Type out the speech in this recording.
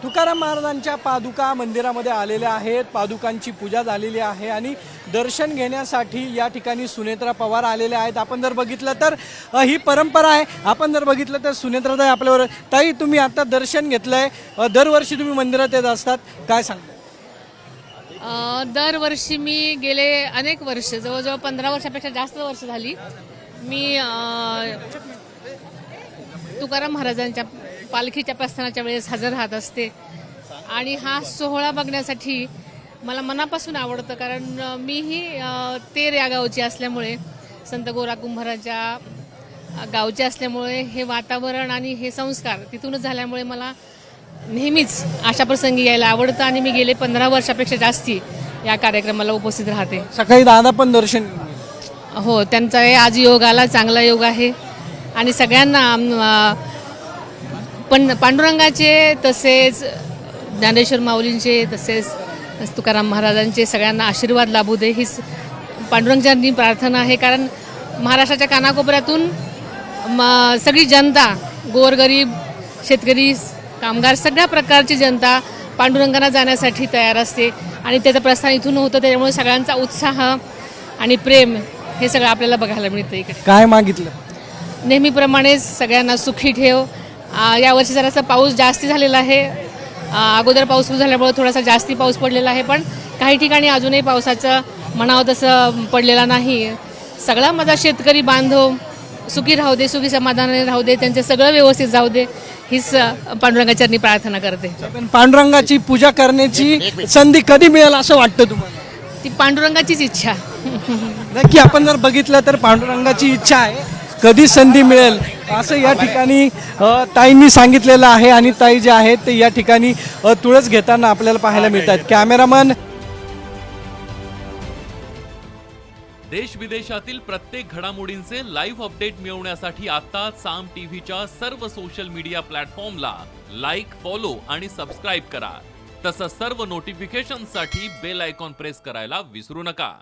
तुकाराम महाराजांच्या पादुका मंदिरामध्ये आलेल्या आहेत। पादुकांची पूजा झालेली आहे आणि दर्शन घेण्यासाठी या ठिकाणी सुनेत्रा पवार आलेल्या आहेत। आपण जर बघितलं तर ही परंपरा आहे। आपण जर बघितलं तर सुनेत्राताई आपल्यावर। ताई, तुम्ही आता दर्शन घेतलंय, दरवर्षी तुम्ही मंदिरात येत असतात, काय सांगता? दरवर्षी मी गेले अनेक वर्ष, जवळजवळ 15 वर्षापेक्षा जास्त वर्ष झाली मी तुकाराम महाराजांच्या पालखीच्या प्रस्थानाच्या वेळेस हजर राहत असते आणि हा सोहळा बघण्यासाठी मला मनापासून आवडतं। कारण मीही तेर या गावची असल्यामुळे, संत गोरा कुंभाराच्या गावचे असल्यामुळे हे वातावरण आणि हे संस्कार तिथूनच झाल्यामुळे मला नेहमीच अशा प्रसंगी यायला आवडतं आणि मी गेले 15 वर्षापेक्षा जास्ती या कार्यक्रमाला उपस्थित राहते। सकाळी दादा पण दर्शन, हो, त्यांचा हे आज योग आला, चांगला योग आहे आणि सगळ्यांना पण पांडुरंगाचे, तसेच ज्ञानेश्वर माऊलींचे, तसेच तुकाराम महाराजांचे सगळ्यांना आशीर्वाद लाभू दे हीच पांडुरंगांनी प्रार्थना आहे। कारण महाराष्ट्राच्या कानाकोपऱ्यातून सगळी जनता, गोरगरीब, शेतकरी, कामगार, सगळ्या प्रकारची जनता पांडुरंगांना जाण्यासाठी तयार असते आणि त्याचं प्रस्थान इथून होतं। त्याच्यामुळे सगळ्यांचा उत्साह आणि प्रेम हे सगळं आपल्याला बघायला मिळतं इकडे। काय मागितलं? नेहमीप्रमाणेच सगळ्यांना सुखी ठेव। यावर्षी जरासा पाऊस जास्ती झालेला आहे, अगोदर पाऊस सुरू झाल्यामुळे थोडासा जास्ती पाऊस पडलेला आहे, पण काही ठिकाणी अजूनही पावसाचं म्हणावं तसं पडलेला नाही। सगळा माझा शेतकरी बांधव सुखी राहू दे, सुखी समाधानाने राहू दे, त्यांचे सगळं व्यवस्थित जाऊ दे हीच पांडुरंगाचरणी प्रार्थना करते। पण पांडुरंगाची पूजा करण्याची संधी कधी मिळेल असं वाटतं तुम्हाला? ती पांडुरंगाचीच इच्छा। नक्की आपण जर बघितलं तर पांडुरंगाची इच्छा आहे, कधी संधी मिळेल असं या ठिकाणी ताईंनी सांगितलेलं आहे आणि ताई जे आहेत ते या ठिकाणी तुळस घेताना आपल्याला पाहायला मिळतात। कॅमेरामन देश विदेशातील प्रत्येक घडामोडींचे लाईव्ह अपडेट मिळवण्यासाठी आता साम टीव्हीच्या सर्व सोशल मीडिया प्लॅटफॉर्मला लाईक, फॉलो आणि सबस्क्राईब करा। तसंच सर्व नोटिफिकेशनसाठी बेल आयकॉन प्रेस करायला विसरू नका।